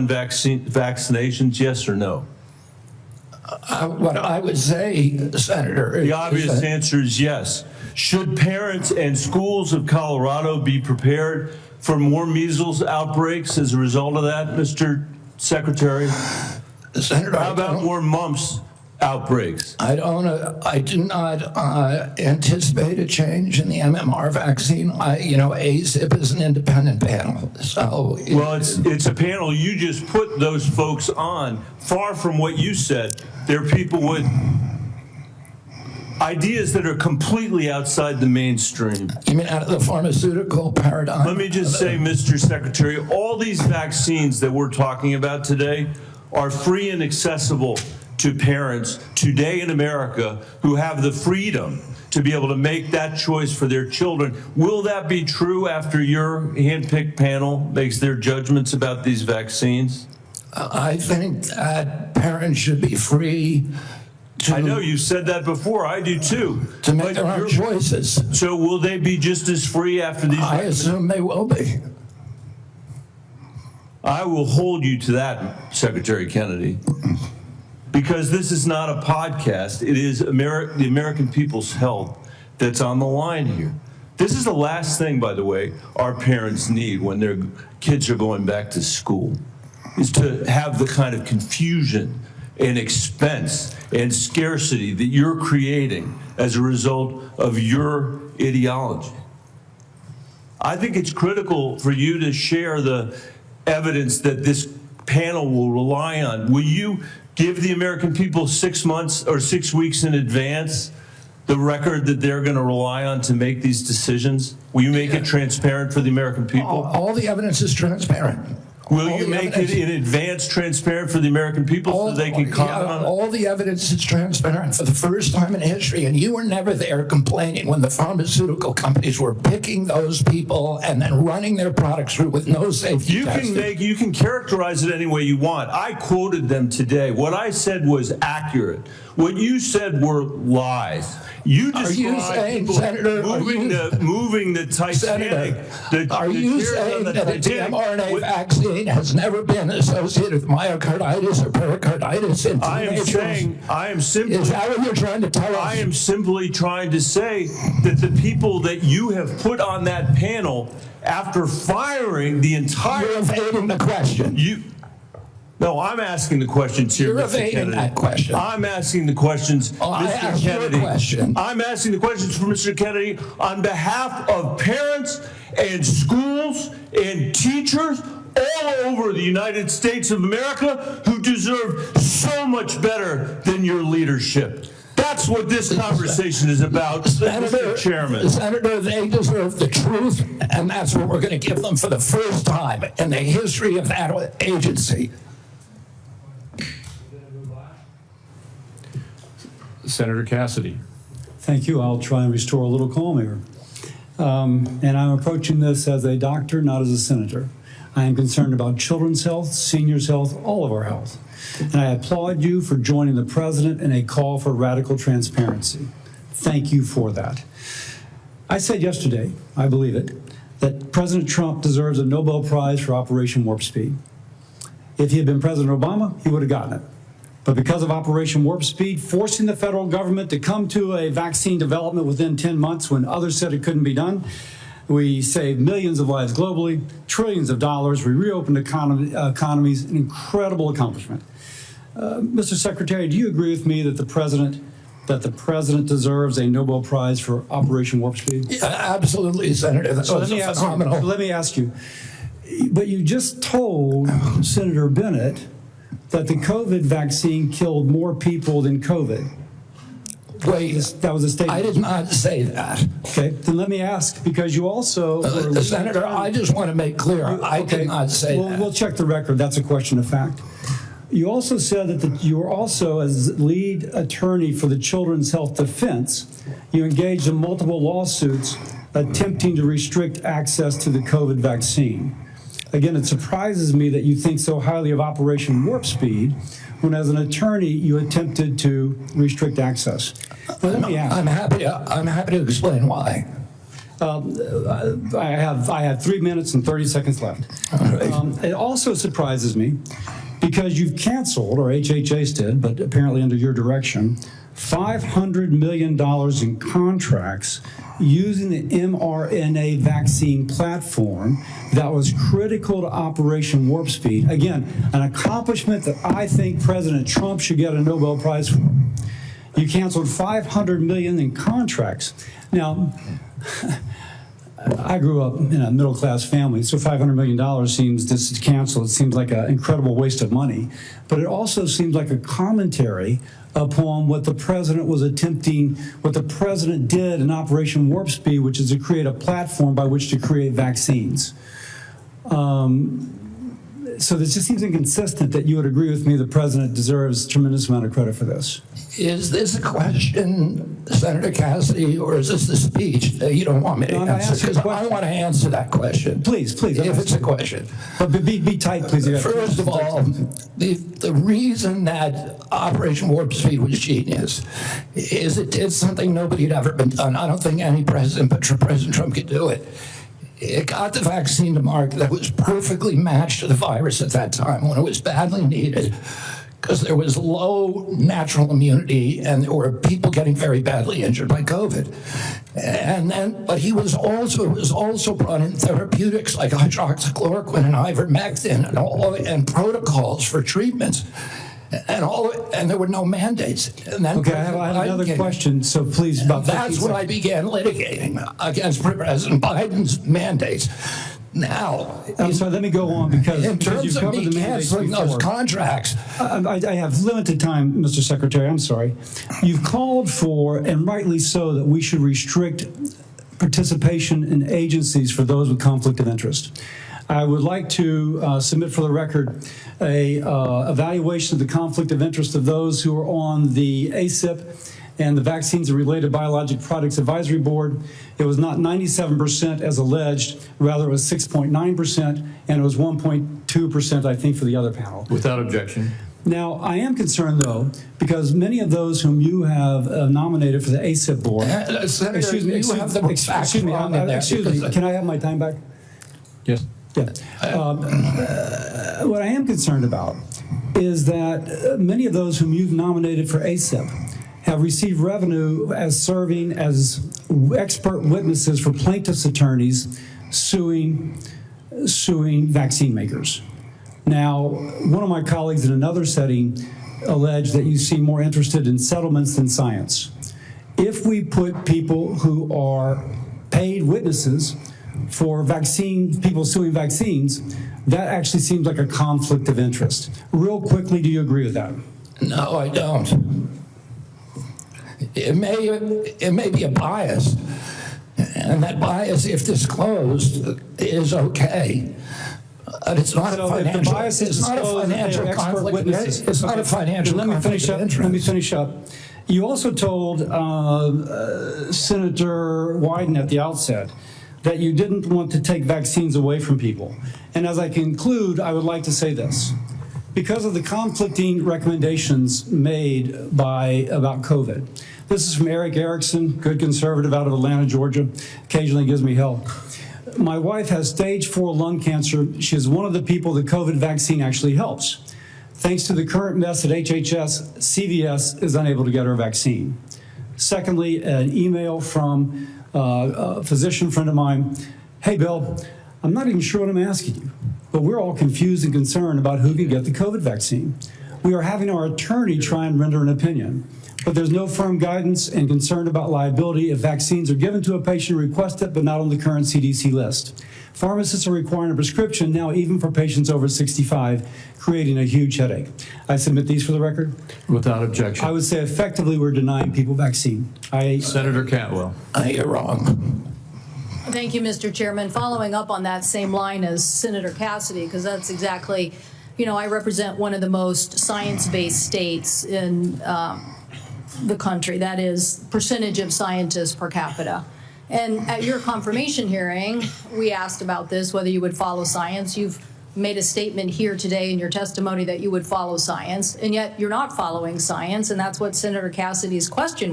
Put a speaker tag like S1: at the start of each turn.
S1: vaccinations, yes or no?
S2: What I would say, Senator,
S1: the obvious answer is yes. Should parents and schools of Colorado be prepared for more measles outbreaks as a result of that, Mr. Secretary?
S2: Senator,
S1: how about more mumps outbreaks?
S2: I do not anticipate a change in the MMR vaccine. ACIP is an independent panel. So
S1: well, it's a panel you just put those folks on. Far from what you said, they're people with ideas that are completely outside the mainstream.
S2: You mean out of the pharmaceutical paradigm?
S1: Let me just say, Mr. Secretary, all these vaccines that we're talking about today are free and accessible to parents today in America who have the freedom to be able to make that choice for their children. Will that be true after your handpicked panel makes their judgments about these vaccines?
S2: I think that parents should be free to...
S1: I know you said that before. I do too.
S2: To make their own choices.
S1: So will they be just as free after these?
S2: I assume they will be.
S1: I will hold you to that, Secretary Kennedy, because this is not a podcast. It is the American people's health that's on the line here. This is the last thing, by the way, our parents need when their kids are going back to school, is to have the kind of confusion and expense and scarcity that you're creating as a result of your ideology. I think it's critical for you to share the evidence that this panel will rely on. Will you give the American people 6 months or 6 weeks in advance the record that they're going to rely on to make these decisions? Will you make it transparent for the American people?
S2: All the evidence is transparent.
S1: Will you make it in advance transparent for the American people so they can comment on it?
S2: All the evidence is transparent for the first time in history, and you were never there complaining when the pharmaceutical companies were picking those people and then running their products through with no safety testing.
S1: You can characterize it any way you want. I quoted them today. What I said was accurate. What you said were lies. You described people moving the Titanic.
S2: Are you saying that the mRNA vaccine has never been associated with myocarditis or pericarditis in teenagers?
S1: I am simply.
S2: Is that what you're trying to tell us?
S1: I am simply trying to say that the people that you have put on that panel, after firing the entire.
S2: You're evading the question.
S1: No, I'm asking the questions here,
S2: You're
S1: Mr. Kennedy.
S2: evading that question.
S1: I'm asking the questions, Mr. Kennedy. I'm asking the questions for Mr. Kennedy on behalf of parents and schools and teachers all over the United States of America who deserve so much better than your leadership. That's what this conversation is about, Mr. Chairman.
S2: Senator, they deserve the truth, and that's what we're going to give them for the first time in the history of that agency.
S3: Senator Cassidy.
S4: Thank you. I'll try and restore a little calm here. And I'm approaching this as a doctor, not as a senator. I am concerned about children's health, seniors' health, all of our health. And I applaud you for joining the president in a call for radical transparency. Thank you for that. I said yesterday, I believe it, that President Trump deserves a Nobel Prize for Operation Warp Speed. If he had been President Obama, he would have gotten it. But because of Operation Warp Speed, forcing the federal government to come to a vaccine development within 10 months when others said it couldn't be done, we saved millions of lives globally, trillions of dollars, we reopened economies, an incredible accomplishment. Mr. Secretary, do you agree with me that the president deserves a Nobel Prize for Operation Warp Speed?
S2: Yeah, absolutely, Senator. That was phenomenal.
S4: Let me ask you, but you just told Senator Bennett that the COVID vaccine killed more people than COVID.
S2: Wait,
S4: that was a statement.
S2: I did not say that.
S4: Okay, then let me ask, because you also...
S2: Senator, I just want to make clear, I did not say that.
S4: We'll check the record. That's a question of fact. You also said that you were also, as lead attorney for the Children's Health Defense, you engaged in multiple lawsuits attempting to restrict access to the COVID vaccine. Again, it surprises me that you think so highly of Operation Warp Speed when, as an attorney, you attempted to restrict access. Now, let me ask.
S2: I'm happy to explain why.
S4: I have 3 minutes and 30 seconds left. It also surprises me because you've canceled, or HHS did, but apparently under your direction, $500 million in contracts using the mRNA vaccine platform that was critical to Operation Warp Speed. Again, an accomplishment that I think President Trump should get a Nobel Prize for. You canceled $500 million in contracts. Now, I grew up in a middle-class family, so $500 million seems, this is canceled, it seems like an incredible waste of money. But it also seems like a commentary upon what the president was attempting, what the president did in Operation Warp Speed, which is to create a platform by which to create vaccines. So this just seems inconsistent that you would agree with me the president deserves a tremendous amount of credit for this.
S2: Is this a question, Senator Cassidy, or is this the speech that you don't want me to answer? Because I want to answer that question.
S4: Please, please.
S2: If it's a question.
S4: But be tight, please.
S2: First of all, the reason that Operation Warp Speed was genius is it did something nobody had ever been done. I don't think any president but President Trump could do it. It got the vaccine to market that was perfectly matched to the virus at that time when it was badly needed, because there was low natural immunity and there were people getting very badly injured by COVID. But it was also brought in therapeutics like hydroxychloroquine and ivermectin and protocols for treatments. And there were no mandates. And then
S4: okay, I have another question, so please.
S2: That's when I began litigating against President Biden's mandates. Now,
S4: I'm sorry, let me go on because
S2: in terms
S4: you've
S2: of
S4: covered
S2: me
S4: the mandates
S2: canceling
S4: before.
S2: those contracts.
S4: I have limited time, Mr. Secretary, I'm sorry. You've called for, and rightly so, that we should restrict participation in agencies for those with conflict of interest. I would like to submit for the record a evaluation of the conflict of interest of those who are on the ACIP and the Vaccines and Related Biologic Products Advisory Board. It was not 97% as alleged, rather it was 6.9%, and it was 1.2%, I think, for the other panel.
S3: Without objection.
S4: Now, I am concerned, though, because many of those whom you have nominated for the ACIP board,
S2: Senator,
S4: excuse me, can I have my time back?
S3: Yes.
S4: Yeah. What I am concerned about is that many of those whom you've nominated for ACIP have received revenue as serving as expert witnesses for plaintiffs' attorneys suing vaccine makers. Now, one of my colleagues in another setting alleged that you seem more interested in settlements than science. If we put people who are paid witnesses for people suing vaccines, that actually seems like a conflict of interest. Real quickly, do you agree with that?
S2: No, I don't. It may be a bias, and that bias, if disclosed, is okay. But it's not a financial. It's not a financial conflict. It's not a financial conflict of interest.
S4: Let me finish up. You also told Senator Wyden at the outset that you didn't want to take vaccines away from people. And as I conclude, I would like to say this. Because of the conflicting recommendations made about COVID. This is from Eric Erickson, good conservative out of Atlanta, Georgia, occasionally gives me hell. My wife has stage 4 lung cancer. She is one of the people the COVID vaccine actually helps. Thanks to the current mess at HHS, CVS is unable to get her vaccine. Secondly, an email from a physician friend of mine. Hey, Bill, I'm not even sure what I'm asking you, but we're all confused and concerned about who can get the COVID vaccine. We are having our attorney try and render an opinion, but there's no firm guidance and concern about liability if vaccines are given to a patient who requests it, but not on the current CDC list. Pharmacists are requiring a prescription now even for patients over 65, creating a huge headache. I submit these for the record.
S3: Without objection.
S4: I would say effectively we're denying people vaccine.
S3: Senator Cantwell.
S2: You're wrong.
S5: Thank you, Mr. Chairman. Following up on that same line as Senator Cassidy, because that's exactly, I represent one of the most science-based states in the country. That is percentage of scientists per capita. And at your confirmation hearing, we asked about this, whether you would follow science. You've made a statement here today in your testimony that you would follow science, and yet you're not following science, and that's what Senator Cassidy's question was.